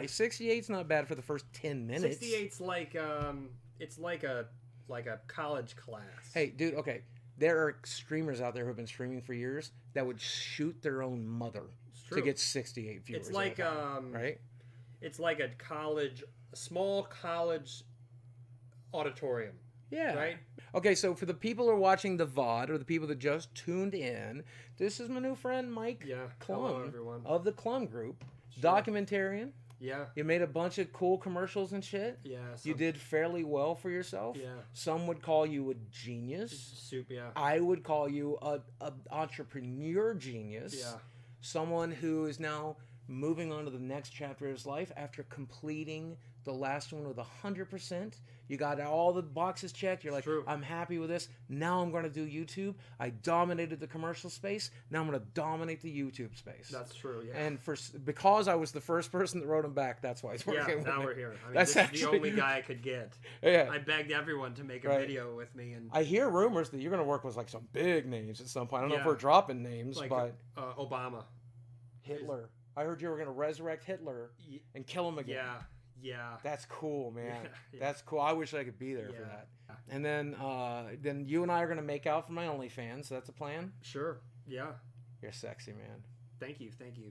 Why? 68's not bad for the first 10 minutes. 68's like it's like a college class. Hey, dude. Okay, there are streamers out there who have been streaming for years that would shoot their own mother to get 68 viewers. It's like right. It's like a small college auditorium. Yeah. Right? Okay, so for the people who are watching the VOD or the people that just tuned in, this is my new friend Mike Clum. Hello, everyone. Of the Clum Group. Sure. Documentarian. Yeah. You made a bunch of cool commercials and shit. Yeah. You did fairly well for yourself. Yeah. Some would call you a genius. Soup, yeah. I would call you a entrepreneur genius. Yeah. Someone who is now moving on to the next chapter of his life after completing the last one with 100%. You got all the boxes checked. You're like, True. I'm happy with this. Now I'm going to do YouTube. I dominated the commercial space. Now I'm going to dominate the YouTube space. That's true, yeah. And because I was the first person that wrote him back, that's why he's working with now me. we're here. I mean, That's this is the only guy I could get. Yeah. I begged everyone to make a video with me. And I hear rumors that you're going to work with like some big names at some point. I don't know if Yeah. we're dropping names, like but Obama. Hitler. I heard you were going to resurrect Hitler and kill him again. Yeah. Yeah. That's cool, man. Yeah. That's cool. I wish I could be there for that. And then you and I are going to make out for my OnlyFans. So that's a plan? Sure. Yeah. You're sexy, man. Thank you. Thank you.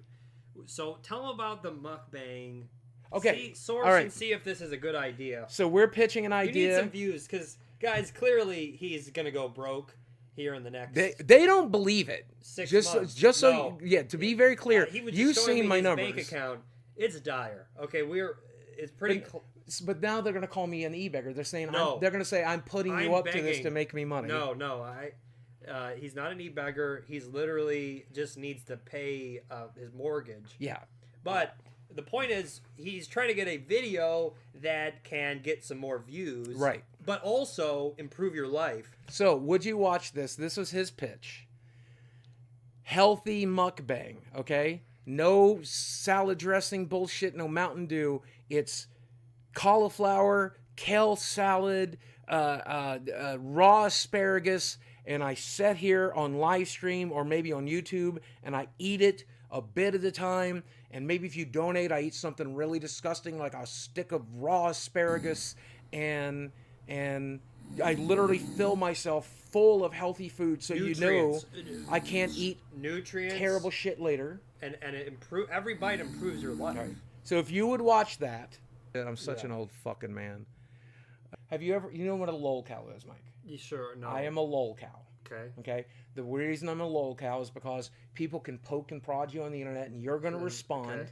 So tell them about the mukbang. Okay. Source all right. and see if this is a good idea. So we're pitching an idea. You need some views because, guys, clearly he's going to go broke here in the next... They don't believe it. 6 months. Just so, no. Yeah, to be very clear, he was you've just showing seen me my his numbers. bank account. It's dire. Okay, it's pretty... But now they're going to call me an e-beggar. They're saying No. they're going to say I'm putting you up to this begging. to make me money. No, he's not an e-beggar. He's literally just needs to pay his mortgage. Yeah. But the point is, he's trying to get a video that can get some more views. Right. But also improve your life. So, would you watch this? This was his pitch. Healthy mukbang, okay? No salad dressing bullshit, no Mountain Dew. It's cauliflower, kale salad, raw asparagus, and I sit here on live stream or maybe on YouTube and I eat it a bit at a time. And maybe if you donate, I eat something really disgusting like a stick of raw asparagus, and I literally fill myself full of healthy food, so Nutrients. you know I can't eat nutrients, terrible shit later. And it every bite improves your life. Right. So if you would watch that, I'm such an old fucking man. Have you ever? You know what a lol cow is, Mike? You sure? No. I am a lol cow. Okay. Okay. The reason I'm a lol cow is because people can poke and prod you on the internet, and you're going to respond. Okay.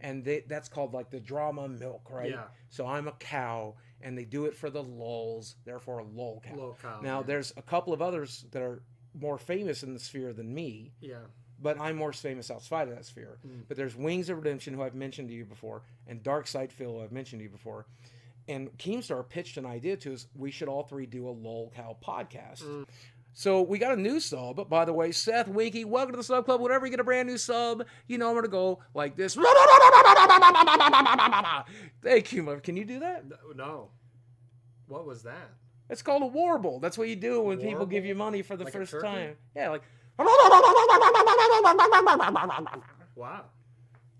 And that's called like the drama milk, right? Yeah. So I'm a cow, and they do it for the lulz, therefore a lol cow. Lol cow. Now, there's a couple of others that are more famous in the sphere than me. Yeah. But I'm more famous outside of that sphere. But there's Wings of Redemption, who I've mentioned to you before, and Dark Side Phil, who I've mentioned to you before. And Keemstar pitched an idea to us. We should all three do a lol cow podcast. So we got a new sub, by the way. Seth Winky, welcome to the sub club. Whenever you get a brand new sub, you know I'm going to go like this. Thank you, can you do that? No. What was that? It's called a warble. That's what you do when people Warble? give you money for the Like a first turkey? time. Yeah, like. Wow.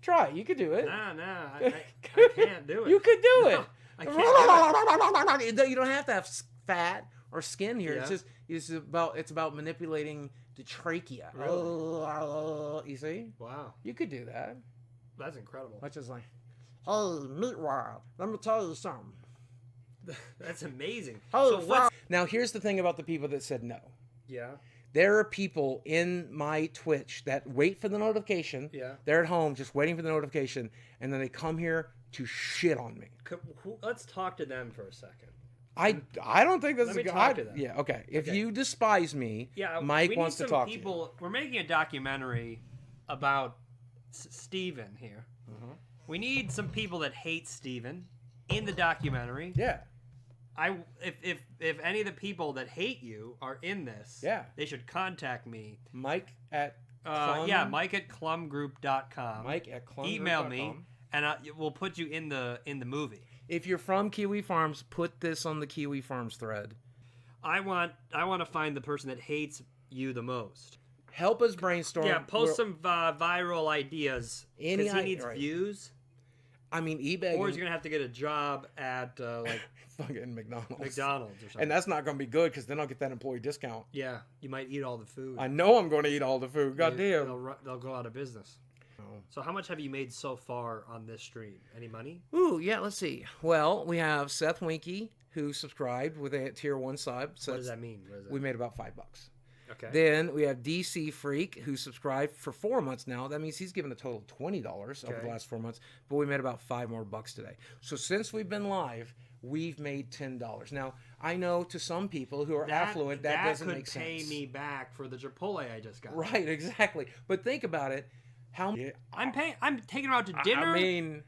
Try it. You could do it. Nah, I can't do it. You could do it. No, I can't do it. You don't have to have fat or skin here. Yeah. It's about manipulating the trachea. Really? You see? Wow. You could do that. That's incredible. Which is like, hey, meat wild, let me tell you something. That's amazing. So now here's the thing about the people that said no. Yeah. There are people in my Twitch that wait for the notification. Yeah. They're at home just waiting for the notification, and then they come here to shit on me. Let's talk to them for a second. I don't think this is Let me good. talk to them. Yeah, okay. If you despise me, Mike wants to talk to you. We're making a documentary about Steven here. We need some people that hate Steven in the documentary. Yeah. If any of the people that hate you are in this, they should contact me. Mike at Mike at clumgroup.com. Mike at clumgroup.com. Email me, and we'll put you in the movie. If you're from Kiwi Farms, put this on the Kiwi Farms thread. I want to find the person that hates you the most. Help us brainstorm. Yeah, post some viral ideas because he needs views. I mean, eBay. Or he's gonna have to get a job at like fucking McDonald's. or something. And that's not going to be good because then I'll get that employee discount. Yeah, you might eat all the food. I know I'm going to eat all the food. God damn. They'll go out of business. Oh. So how much have you made so far on this stream? Any money? Ooh, yeah, let's see. Well, we have Seth Winky, who subscribed with a tier 1 sub. So What does that mean? we made about $5. Okay. Then we have DC Freak, who subscribed for 4 months now. That means he's given a total of $20 over the last 4 months. But we made about $5 more today. So since we've been live, we've made $10. Now, I know to some people who are affluent, that doesn't make sense. That could pay me back for the Chipotle I just got. Right, exactly. But think about it. I'm taking her out to dinner. I mean,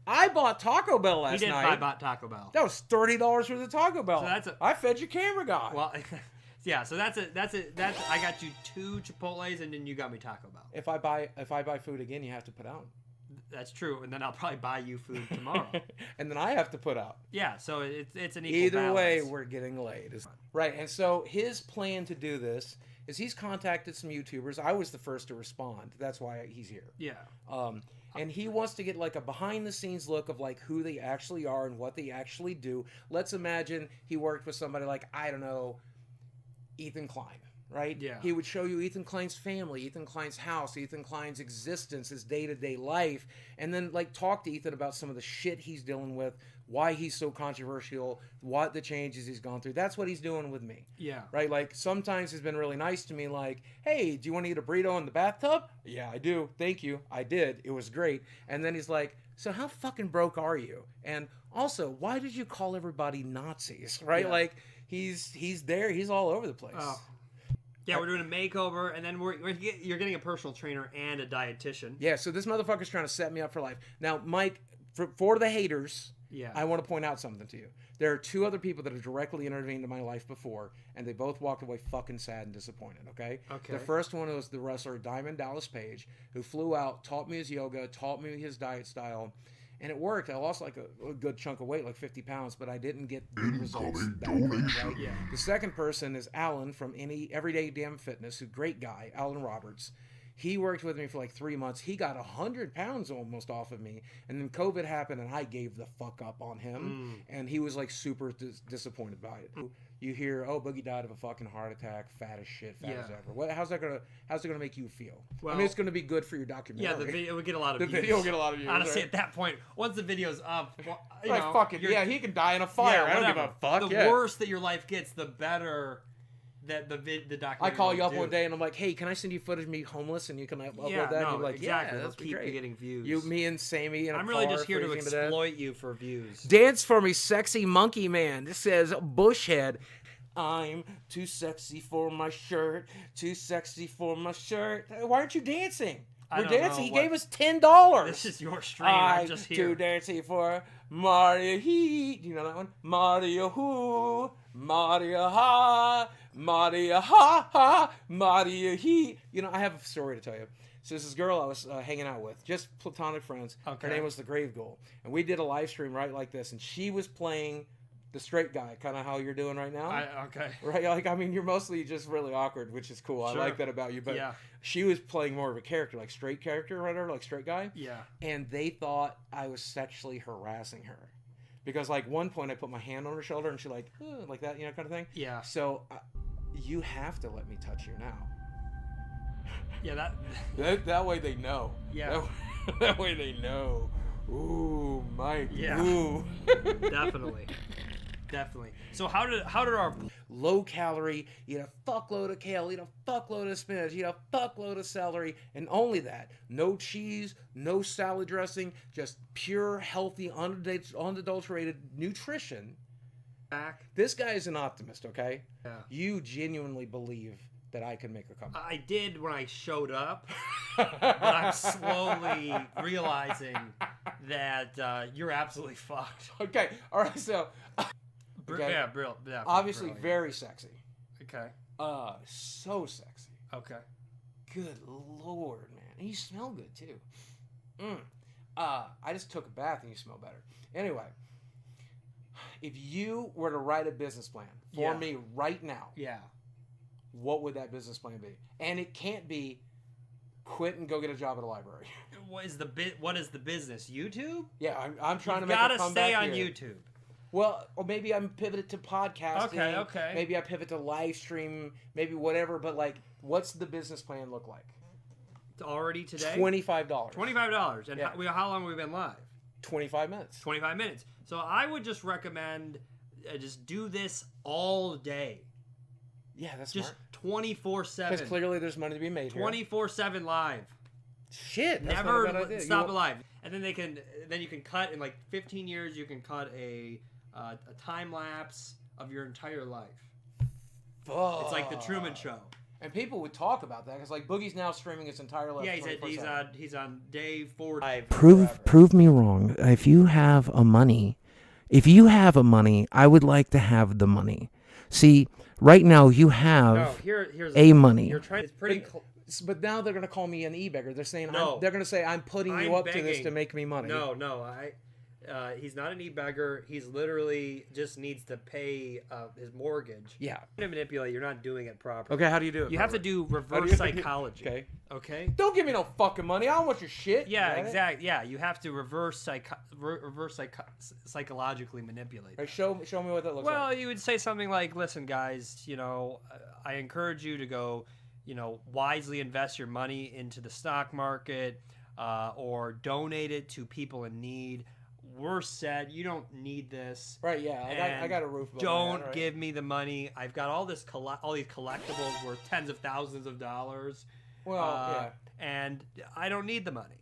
I bought Taco Bell last night. I bought Taco Bell. That was $30 worth of Taco Bell. So I fed your camera guy. Well, yeah. So that's I got you 2 Chipotles, and then you got me Taco Bell. If I buy food again, you have to put out. That's true, and then I'll probably buy you food tomorrow. And then I have to put out. Yeah, so it's an equal Either balance. way, we're getting laid. Right, and so his plan to do this is he's contacted some YouTubers. I was the first to respond. That's why he's here. Yeah. And he wants to get like a behind-the-scenes look of like who they actually are and what they actually do. Let's imagine he worked with somebody like, I don't know, Ethan Klein. Right? Yeah. He would show you Ethan Klein's family, Ethan Klein's house, Ethan Klein's existence, his day-to-day life, and then like talk to Ethan about some of the shit he's dealing with, why he's so controversial, what the changes he's gone through. That's what he's doing with me. Yeah. Right? Like sometimes he's been really nice to me, like, hey, do you want to eat a burrito in the bathtub? Yeah, I do. Thank you. I did. It was great. And then he's like, so how fucking broke are you? And also, why did you call everybody Nazis? Right? Yeah. Like he's there. He's all over the place. Oh. Yeah, we're doing a makeover, and then you're getting a personal trainer and a dietitian. Yeah, so this motherfucker's trying to set me up for life. Now, Mike, for the haters, yeah, I want to point out something to you. There are 2 other people that have directly intervened in my life before, and they both walked away fucking sad and disappointed, okay? Okay. The first one was the wrestler Diamond Dallas Page, who flew out, taught me his yoga, taught me his diet style, and it worked. I lost like a good chunk of weight, like 50 pounds, but I didn't get the results that quick, right? Yeah. The second person is Alan from Everyday Damn Fitness, who's a great guy, Alan Roberts. He worked with me for like 3 months. He got 100 pounds almost off of me. And then COVID happened and I gave the fuck up on him. And he was like super disappointed by it. You hear, oh, Boogie died of a fucking heart attack, fat as shit, fat as ever. How's it gonna make you feel? Well, I mean, it's gonna be good for your documentary. Yeah, the video would get a lot of views. The video will get a lot of views. Honestly, right? at that point, once the video's up, fuck it. Yeah, he can die in a fire. I don't give a fuck. The worse that your life gets, the better that the documentary. I call you up one day and I'm like, hey, can I send you footage of me homeless and you can upload that? And you're like, exactly. Yeah, that's keep great. Getting views. Me and Sammy in a I'm really car just here to freezing exploit you for views. Dance for me, sexy monkey man. This says Bushhead. I'm too sexy for my shirt. Too sexy for my shirt. Why aren't you dancing? We're dancing. He gave us $10. This is your stream. I'm just here. Too dancing for Mario Heat. Do you know that one? Mario Who. Mario Ha. Mario Ha Ha. Mario Heat. You know, I have a story to tell you. So this is a girl I was hanging out with, just platonic friends. Okay. Her name was the Grave Ghoul. And we did a live stream right like this. And she was playing the straight guy, kind of how you're doing right now. Okay. Right? Like, I mean, you're mostly just really awkward, which is cool. Sure. I like that about you. But she was playing more of a character, like straight character, right? Like straight guy. Yeah. And they thought I was sexually harassing her. Because, like, one point I put my hand on her shoulder and she, like that, you know, kind of thing. Yeah. So, you have to let me touch you now. Yeah, that way they know. Yeah. That way they know. Ooh, Mike. Yeah. Ooh. Definitely. So how did our low calorie, eat a fuckload of kale, eat a fuckload of spinach, eat a fuckload of celery, and only that. No cheese, no salad dressing, just pure, healthy, unadulterated nutrition. This guy is an optimist, okay? Yeah. You genuinely believe that I can make a comeback. I did when I showed up, but I'm slowly realizing that you're absolutely fucked. Okay, all right, so... Okay. Yeah, brilliant. Yeah, obviously very sexy. Okay. So sexy. Okay. Good Lord, man. And you smell good, too. I just took a bath and you smell better. Anyway, if you were to write a business plan for me right now, what would that business plan be? And it can't be quit and go get a job at a library. What is the business? YouTube? Yeah, I'm trying to You make a gotta comeback stay on here. YouTube. Well, or maybe I'm pivoted to podcasting. Okay. Maybe I pivot to live stream. Maybe whatever. But like, what's the business plan look like? Already today? $25. $25. And Yeah. how long have we been live? 25 minutes. 25 minutes. So I would just recommend just do this all day. Yeah, that's Just smart. 24/7. Because clearly there's money to be made here. 24/7 live. Shit, that's Never not a bad idea. stop it live. And then you can cut in like 15 years. You can cut a time lapse of your entire life. Fuck. It's like the Truman Show. And people would talk about that because like Boogie's now streaming his entire life. Yeah, he's on day 4. Prove me wrong. If you have a money, I would like to have the money. See, right now you have here's a money. You're trying. It's pretty. But now they're gonna call me an e-beggar. They're saying No. they're gonna say I'm putting you I'm up to this begging. to make me money. No, he's not an e-beggar. He's literally just needs to pay his mortgage. Yeah. You're to manipulate. You're not doing it properly. Okay, how do you do it? You have to do reverse psychology. Okay. Okay. Don't give me no fucking money. I don't want your shit. Yeah, Got it? exactly. Yeah, you have to psychologically manipulate. Right, show me what that looks Well, like. you would say something like, "Listen, guys, I encourage you to go, wisely invest your money into the stock market, or donate it to people in need. We're set. You don't need this. Right? Yeah, I got a roof. Above my Don't head, right? give me the money. I've got all these collectibles worth tens of thousands of dollars. Well, yeah. And I don't need the money,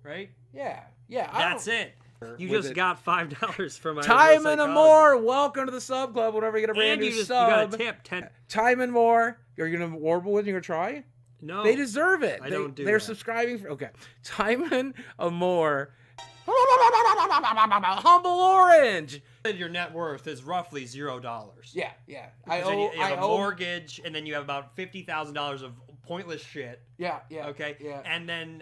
right? Yeah. That's it. You With just it. got $5 from my Time reverse and psychology. more. Welcome to the sub club. Whenever you get a brand And new you sub, got a tip 10. Time and more. Are you gonna warble with? You gonna try? No, They deserve it. I don't do They're that. subscribing for okay. Time and more. Humble Orange. Your net worth is roughly $0. Yeah. You have a owe. mortgage, and then you have about $50,000 of pointless shit. Yeah. Okay. Yeah. And then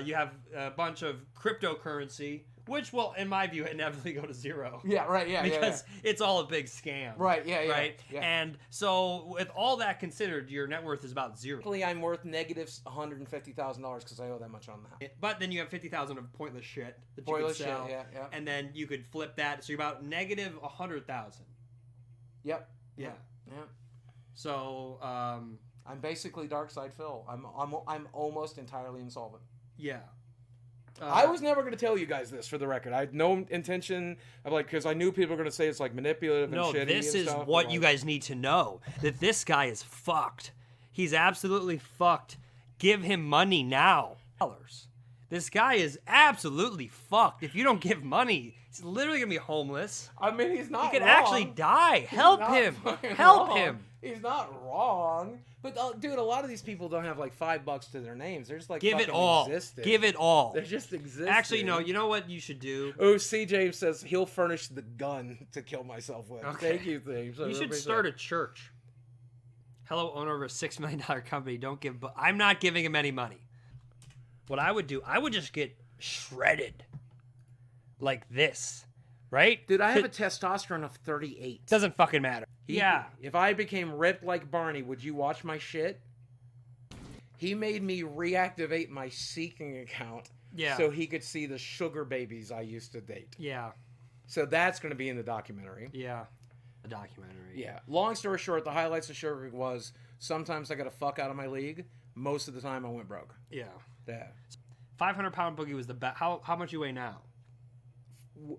you have a bunch of cryptocurrency, which will, in my view, inevitably go to zero. Yeah. Right. Yeah. Because it's all a big scam. Right. Yeah. Right. Yeah. And so, with all that considered, your net worth is about zero. Technically, I'm worth negative $150,000 because I owe that much on the house. But then you have 50,000 of pointless shit that Pointless you shit. could sell. Yeah. And then you could flip that, so you're about negative 100,000. Yep. Yeah. Yeah. So, I'm basically Dark Side Phil. I'm almost entirely insolvent. yeah. I was never going to tell you guys this, for the record. I had no intention of because I knew people were going to say it's like manipulative and No, shitty. this and is stuff, what and, you like, guys need to know. That this guy is fucked. He's absolutely fucked. Give him money now. This guy is absolutely fucked. If you don't give money, he's literally going to be homeless. I mean, he's not. He could wrong. actually die. Help He's not him. fucking Help wrong. him. He's not wrong. But dude, a lot of these people don't have like $5 to their names. They're just like Give it fucking all. existing. Give it all. They're just existing. Actually, no. You know what you should do? Oh, C. James says he'll furnish the gun to kill myself with. Okay. Thank you, James. You should start a church. Hello, owner of a $6 million company. Don't give. But I'm not giving him any money. What I would do, I would just get shredded, like this, right? Dude, I have a testosterone of 38. Doesn't fucking matter. Yeah. If I became ripped like Barney, would you watch my shit? He made me reactivate my Seeking account Yeah. so he could see the sugar babies I used to date. Yeah. So that's going to be in the documentary. Yeah. A documentary. Yeah. Long story short, the highlights of Sugar was sometimes I got to fuck out of my league. Most of the time I went broke. Yeah. Yeah. 500-pound Boogie was the best. How much you weigh now?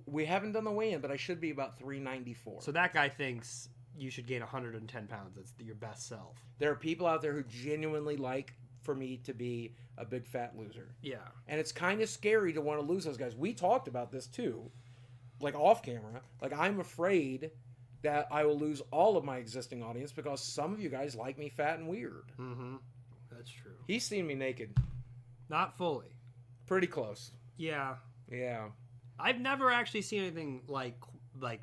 We haven't done the weigh-in, but I should be about 394. So that guy thinks you should gain 110 pounds. That's your best self. There are people out there who genuinely like for me to be a big fat loser. Yeah. And it's kind of scary to want to lose those guys. We talked about this too, like off camera. Like I'm afraid that I will lose all of my existing audience because some of you guys like me fat and weird. Mm-hmm. That's true. He's seen me naked. Not fully. Pretty close. Yeah. Yeah. I've never actually seen anything like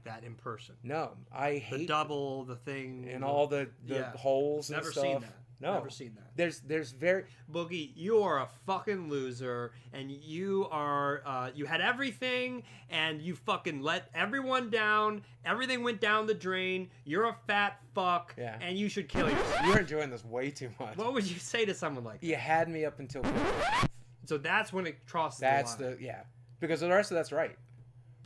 that in person. No, I The hate double, the thing, and all the Yeah. holes and Never stuff. seen that. No. Never seen that. There's very Boogie, you are a fucking loser, and you are you had everything, and you fucking let everyone down. Everything went down the drain. You're a fat fuck, Yeah. and you should kill yourself. You're enjoying this way too much. What would you say to someone like that? You had me up until. So that's when it crosses That's the line. because the rest of that's right.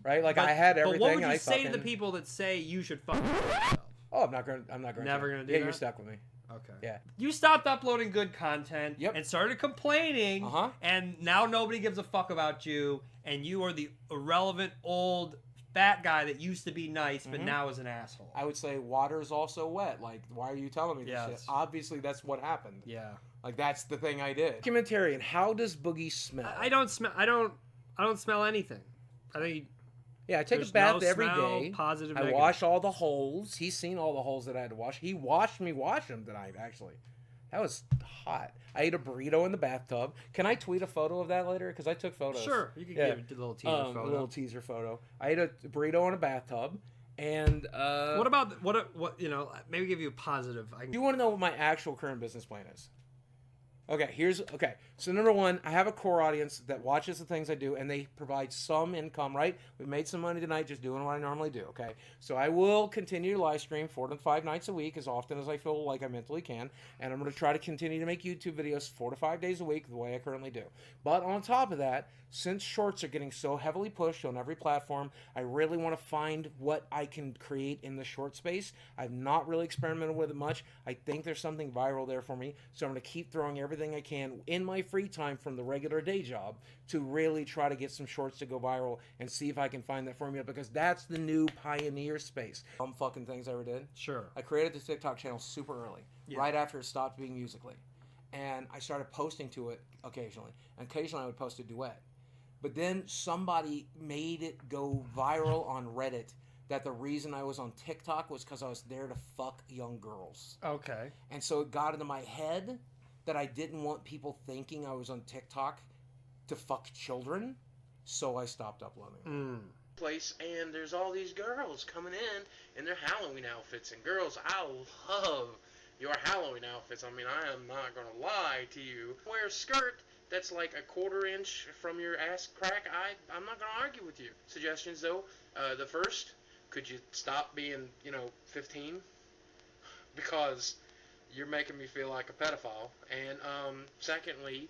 Like But, I had everything. But what would and you I say to fucking... the people that say you should fucking kill yourself? Oh, I'm not going. Never gonna do Yeah, that? you're stuck with me. Okay. Yeah. You stopped uploading good content Yep. and started complaining, Uh-huh. and now nobody gives a fuck about you, and you are the irrelevant old fat guy that used to be nice but now is an asshole. I would say water's also wet. Like, why are you telling me this Yes. shit? Obviously, that's what happened. Yeah. Like, that's the thing I did. Documentarian, how does Boogie smell? I don't smell. I don't smell anything. I think Yeah, I take there's a bath no every smell, day. Positive. I negative. wash all the holes. He's seen all the holes that I had to wash. He watched me wash them tonight, actually. That was hot. I ate a burrito in the bathtub. Can I tweet a photo of that later? Because I took photos. Sure, you can Yeah. give a little teaser photo. A little teaser photo. I ate a burrito in a bathtub. And What about what you know? Maybe give you a positive. you want to know what my actual current business plan is? Okay, so number one, I have a core audience that watches the things I do, and they provide some income, right? We made some money tonight just doing what I normally do, okay? So I will continue to live stream 4 to 5 nights a week as often as I feel like I mentally can, and I'm going to try to continue to make YouTube videos 4 to 5 days a week the way I currently do. But on top of that, since shorts are getting so heavily pushed on every platform, I really want to find what I can create in the short space. I've not really experimented with it much. I think there's something viral there for me, so I'm going to keep throwing everything I can in my free time from the regular day job to really try to get some shorts to go viral and see if I can find that formula, because that's the new pioneer space. Fucking things I ever did. Sure. I created the TikTok channel super early, right after it stopped being Musical.ly. And I started posting to it occasionally. And occasionally I would post a duet. But then somebody made it go viral on Reddit that the reason I was on TikTok was because I was there to fuck young girls. Okay. And so it got into my head that I didn't want people thinking I was on TikTok to fuck children. So I stopped uploading. Place, and there's all these girls coming in their Halloween outfits. And girls, I love your Halloween outfits. I mean, I am not going to lie to you. Wear a skirt that's like a 1/4 inch from your ass crack. I'm not going to argue with you. Suggestions, though. The first, could you stop being, 15? Because you're making me feel like a pedophile. And secondly,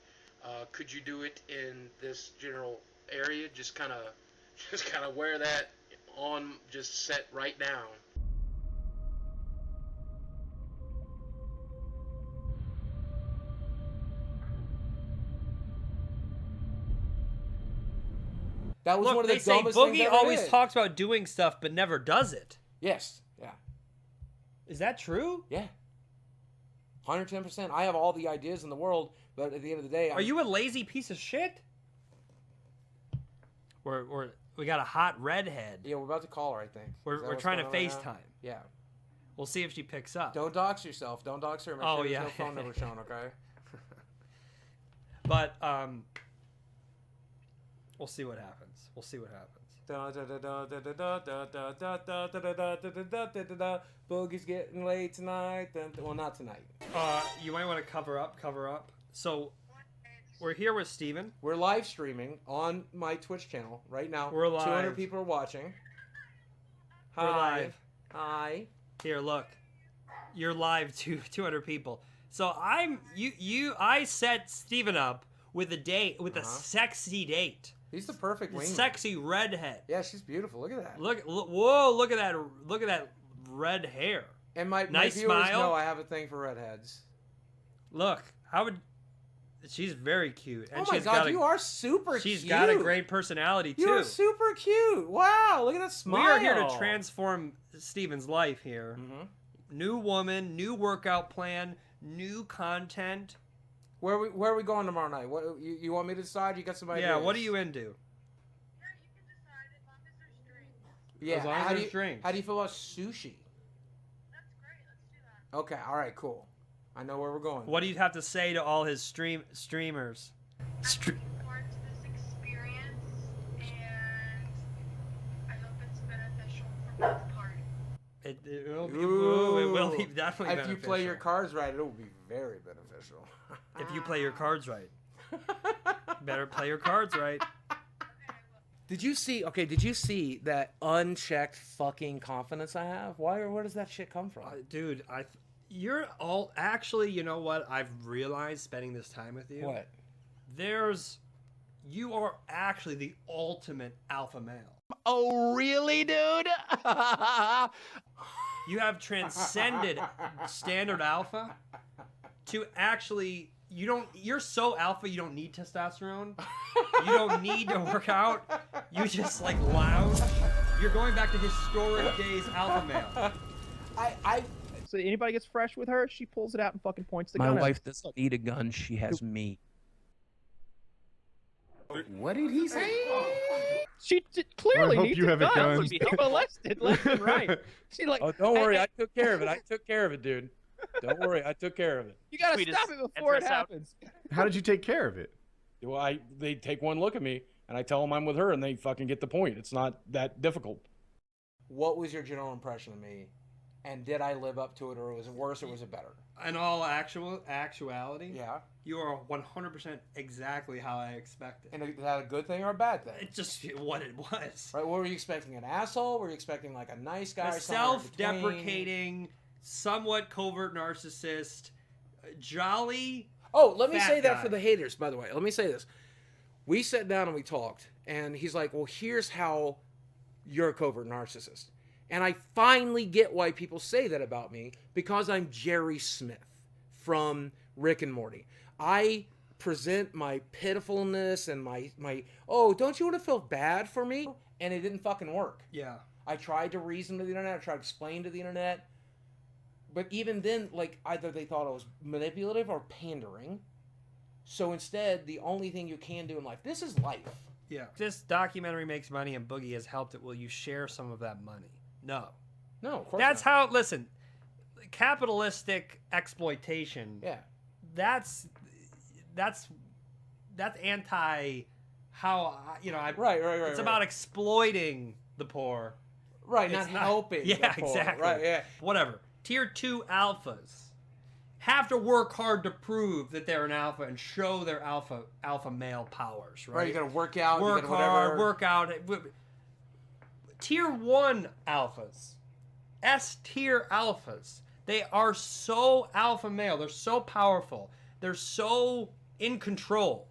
could you do it in this general area? Just kind of wear that on, just set right down. That was Look, one of the they say dumbest things I Boogie ever always did. talks about doing stuff but never does it. Yes. Yeah. Is that true? Yeah. 110%. I have all the ideas in the world, but at the end of the day, Are you a lazy piece of shit? We got a hot redhead. Yeah, we're about to call her, I think. Is that We're what's trying to going on right now? FaceTime. Yeah. We'll see if she picks up. Don't dox yourself. Don't dox her. Make Oh, sure there's yeah. no phone number shown, okay? But we'll see what happens. Boogie's getting late tonight. Well, not tonight. You might want to cover up. So we're here with Steven. We're live streaming on my Twitch channel right now. We're live. 200 people are watching. We're live. Hi. Here, look. You're live to 200 people. So I set Steven up with a date, with a sexy date. He's the perfect wingman. Sexy redhead. Yeah, she's beautiful. Look at that. Whoa, look at that red hair. And my Nice viewers smile. know I have a thing for redheads. Look, she's very cute. And Oh my she's god, got you are super cute. She's got a great personality too. You are super cute. Wow, look at that smile. We are here to transform Steven's life here. Mm-hmm. New woman, new workout plan, new content. Where are we going tomorrow night? What you want me to decide? You got some ideas? Yeah, what are you into? Yeah, you can decide as long as there's drinks. Yeah, As long as there's drinks. How do you feel about sushi? That's great. Let's do that. Okay, all right, cool. I know where we're going. What do you have to say to all his streamers? I'm looking forward to this experience, and I hope it's beneficial for both parties. It will be. Ooh, it will be definitely If you play your beneficial. cards right, it will be very beneficial. If you play your cards right. Better play your cards right. Did you see? Okay, did you see that unchecked fucking confidence I have? Where does that shit come from? Dude, you're all actually, you know what? I've realized spending this time with you. What? You are actually the ultimate alpha male. Oh, really, dude? You have transcended standard alpha to actually you're so alpha you don't need testosterone. You don't need to work out. You just like lounge. You're going back to historic days alpha male. So anybody gets fresh with her, she pulls it out and fucking points the My gun at wife doesn't need a gun. She has me. What did he say? She clearly I hope needs you a have a gun. gun. She's molested left and right. She like, Oh, don't worry. I took care of it. I took care of it, dude. Don't worry. I took care of it. you gotta Sweetest stop it before it address out. happens. How did you take care of it? Well, they take one look at me, and I tell them I'm with her, and they fucking get the point. It's not that difficult. What was your general impression of me? And did I live up to it, or was it worse, or was it better? In all actuality, Yeah. you are 100% exactly how I expected. And is that a good thing or a bad thing? It's just what it was. Right? What were you expecting? An asshole? Were you expecting like a nice guy? A somewhere in between? self-deprecating, somewhat covert narcissist, jolly. Oh, let me fat say that guy. for the haters, by the way. Let me say this. We sat down and we talked, and he's like, well, here's how you're a covert narcissist. And I finally get why people say that about me, because I'm Jerry Smith from Rick and Morty. I present my pitifulness and my oh, don't you want to feel bad for me? And it didn't fucking work. Yeah. I tried to reason to the internet. I tried to explain to the internet. But even then, like, either they thought I was manipulative or pandering. So instead, the only thing you can do in life, this is life. Yeah. This documentary makes money and Boogie has helped it. Will you share some of that money? No. No, of course That's not. how, listen, capitalistic exploitation. Yeah. That's anti how, Right. it's about exploiting the poor. Right, It's not helping. Yeah, the poor. exactly. Right, yeah. Whatever. Tier 2 alphas have to work hard to prove that they're an alpha and show their alpha male powers, right? Right, you gotta work out. Work you gotta hard, whatever. work out. Tier 1 alphas, S tier alphas, they are so alpha male, they're so powerful, they're so in control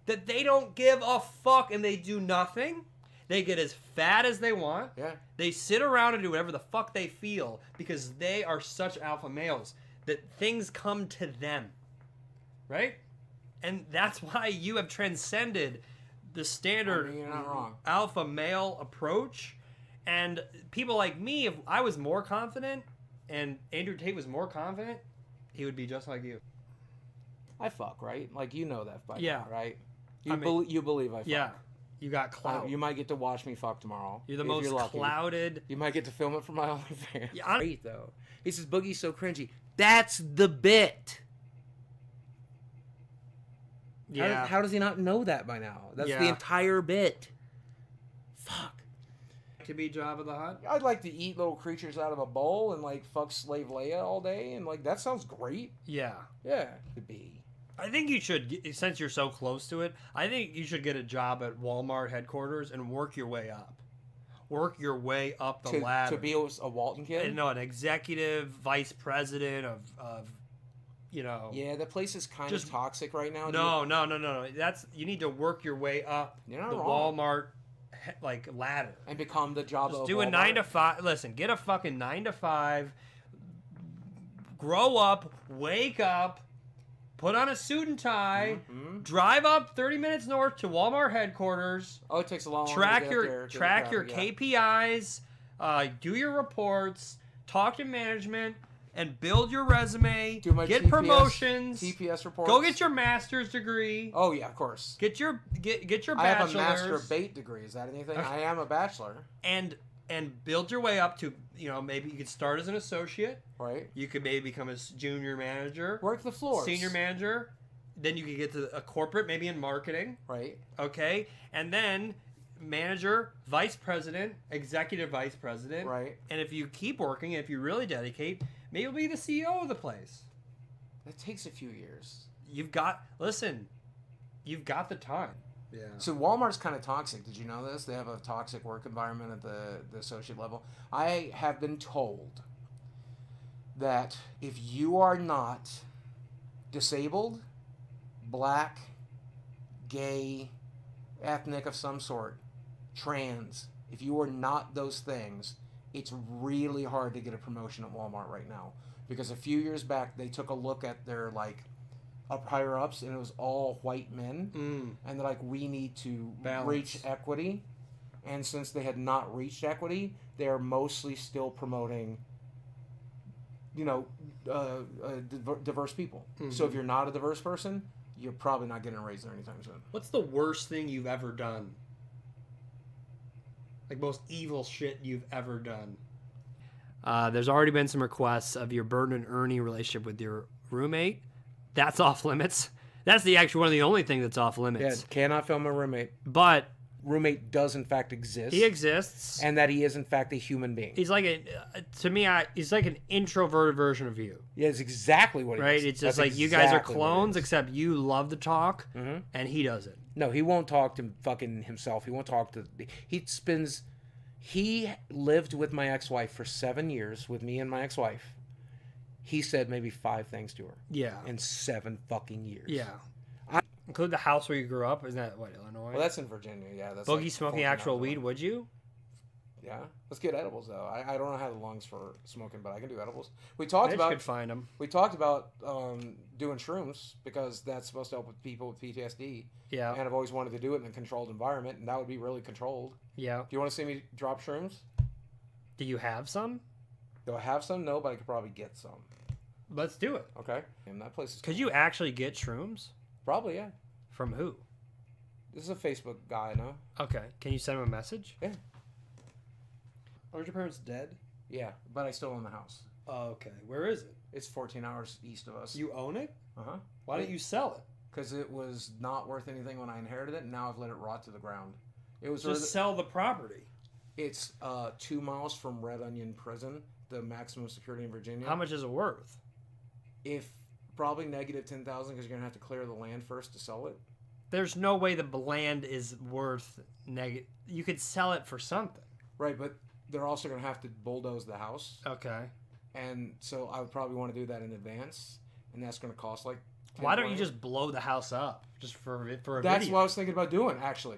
that they don't give a fuck and they do nothing. They get as fat as they want. Yeah. They sit around and do whatever the fuck they feel because they are such alpha males that things come to them. Right? And that's why you have transcended the standard I mean, you're not wrong. alpha male approach. And people like me, if I was more confident and Andrew Tate was more confident, he would be just like you. I fuck, right? Like, you know that by Yeah. now, right? I mean- You believe I fuck. Yeah. You got clout. You might get to watch me fuck tomorrow. You're the if most you're lucky. clouded. You might get to film it for my OnlyFans. Yeah, Great, though. He says, Boogie's so cringy. That's the bit. Yeah. How does he not know that by now? That's Yeah. the entire bit. Fuck. To be Jabba the Hutt? I'd like to eat little creatures out of a bowl and, like, fuck Slave Leia all day. And, like, that sounds great. Yeah. Yeah. Could be. I think you should, since you're so close to it, I think you should get a job at Walmart headquarters and work your way up. Work your way up the ladder. To be a Walton kid? No, an executive vice president of you know. Yeah, the place is kind Just- of toxic right now. No. You need to work your way up You're not the wrong. Walmart ladder. And become the job Just of do a Walmart. 9 to 5. Listen, get a fucking 9 to 5. Grow up, wake up, put on a suit and tie, Mhm. drive up 30 minutes north to Walmart headquarters. Oh, it takes a long Track to get your up there, to the track your traffic, yeah. KPIs, do your reports, talk to management, and build your resume. Do my get TPS promotions. TPS reports. Go get your master's degree. Oh yeah, of course. Get your I bachelor's. have a master of bait degree. Is that anything? I am a bachelor. and build your way up to, maybe you could start as an associate. Right. You could maybe become a junior manager, Work the floors. senior manager. Then you could get to a corporate, maybe in marketing. Right. Okay, and then manager, vice president, executive vice president. Right. And if you keep working, if you really dedicate, Maybe you'll be the CEO of the place. That takes a few years. You've got the time. Yeah. So Walmart's kind of toxic. Did you know this? They have a toxic work environment at the associate level. I have been told that if you are not disabled, black, gay, ethnic of some sort, trans, if you are not those things, it's really hard to get a promotion at Walmart right now. Because a few years back, they took a look at their, like, up higher ups, and it was all white men. And they're like, we need to reach equity. And since they had not reached equity, they are mostly still promoting, you know, diverse people. So if you're not a diverse person, you're probably not getting a raise there anytime soon. What's the worst thing you've ever done? Like, most evil shit you've ever done? There's already been some requests of your Bert and Ernie relationship with your roommate. That's off limits. That's one of the only thing that's off limits. Yeah, cannot film a roommate. But roommate does in fact exist. he exists. And that he is in fact a human being. He's like he's like an introverted version of you. Yeah, it's exactly what he Right? is. It's just That's like you guys are exactly what it clones, is. except you love to talk, and he doesn't. No, he won't talk to fucking himself. He won't talk to... He lived with my ex-wife for 7 years, with me and my ex-wife. He said maybe 5 things to her. Yeah. In 7 fucking years. Yeah. Include the house where you grew up. Isn't that, what, Illinois? Well, that's in Virginia, yeah. That's Boogie like smoking 14 actual hours weed, away. would you? Yeah. Let's get edibles, though. I don't know how the lungs for smoking, but I can do edibles. We talked Mitch about... could find them. We talked about doing shrooms, because that's supposed to help with people with PTSD. Yeah. And I've always wanted to do it in a controlled environment, and that would be really controlled. Yeah. Do you want to see me drop shrooms? Do you have some? Do I have some? No, but I could probably get some. Let's do it. Okay. And that place is Could cool. you actually get shrooms? Probably, yeah. From who? This is a Facebook guy, I know. Okay. Can you send him a message? Yeah. Aren't your parents dead? Yeah, but I still own the house. Oh, okay. Where is it? It's 14 hours east of us. You own it? Uh-huh. Why didn't you sell it? Because it was not worth anything when I inherited it, and now I've let it rot to the ground. It was Just sell the property. It's 2 miles from Red Onion Prison, the maximum security in Virginia. How much is it worth? If probably negative 10,000, because you're gonna have to clear the land first to sell it. There's no way the land is worth negative. You could sell it for something. Right, but they're also gonna have to bulldoze the house, Okay. and so I would probably want to do that in advance, and that's gonna cost like. 10, Why don't you 20. just blow the house up just for a That's video? what I was thinking about doing, actually.